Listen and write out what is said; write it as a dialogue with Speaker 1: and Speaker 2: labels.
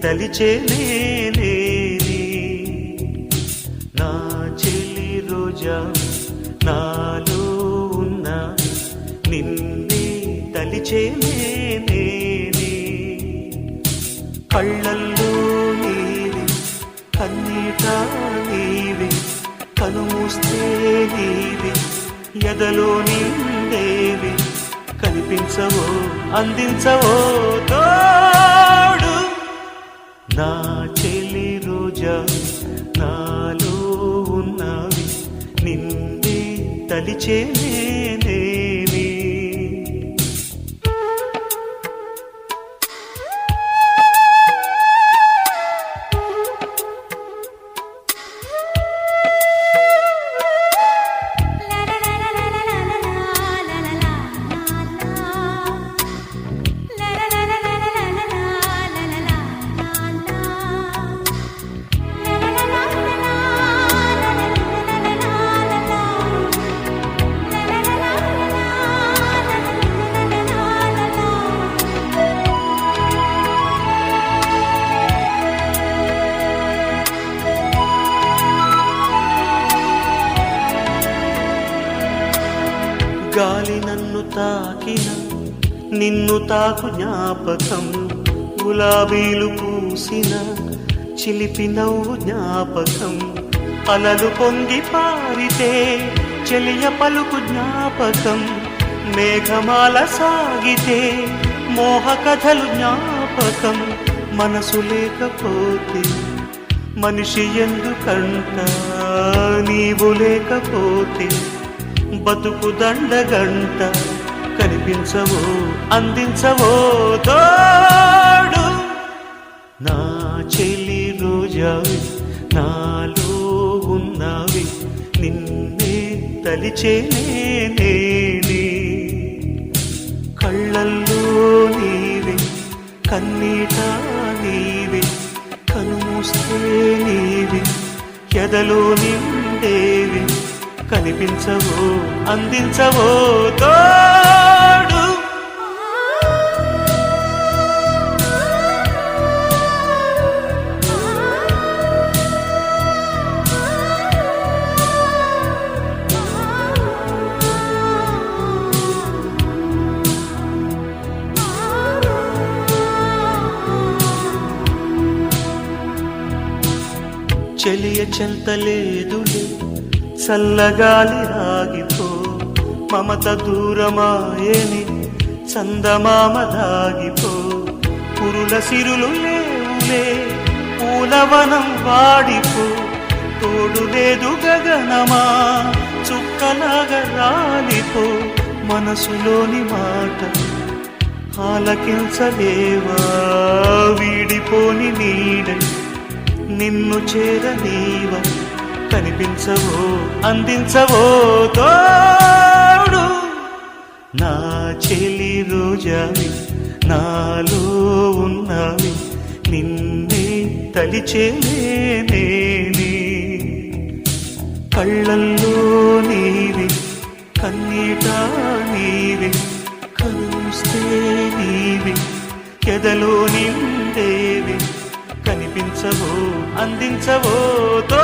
Speaker 1: తలిచే నేనే నా చెలి రోజా నాలో ఉన్న నిన్నే తలిచే నేనే కళ్ళల్లో నీవే కన్నీట నీవే కనుమూస్తే నీవే ఎదలో నిండేవి కనిపించవో అందించవో తోడు నా చెలి రోజా నాలో ఉన్నవి నిన్నే తలిచే నేనేవి గాలి నన్ను తాకిన నిన్ను తాకు జ్ఞాపకం గులాబీలు పూసిన చిలిపి నవ్వు జ్ఞాపకం అలలు పొంగి పారితే చెలియ పలుకు జ్ఞాపకం మేఘమాల సాగితే మోహ కథలు జ్ఞాపకం మనసు లేకపోతే మనిషి ఎందుకంట నీవు లేకపోతే బతుకు దండగంట కనిపించవో అందించవో తోడు నా చెలి రోజావి నాలో ఉన్నవి నిన్నే తలిచే నేనే కళ్ళల్లో నీవే కన్నీట నీవే కనుమూస్తే నీవే ఎదలో నిండేవి కనిపించవో అందించవో తోడు చెలియ చెంతలేదులే చల్లగాలి రాగిపో మమత దూరమాయని చందమామ దాగిపో పురుల సిరులు లేవులే పూలవనం వాడిపో తోడు లేదు గగనమా చుక్కలాగా రాలిపో మనసులోని మాట ఆలకించలేవా వీడిపోని నీడ నిన్ను చేరనీవా కనిపించవో అందించవో తోడు నా చెలి రోజావి నాలో ఉన్నవి నిన్నే తలిచే నేనే కళ్ళల్లో నీవే కన్నీట నీవే కనుస్తే నీవే ఎదలో నిండేవి కనిపించవో అందించవో తో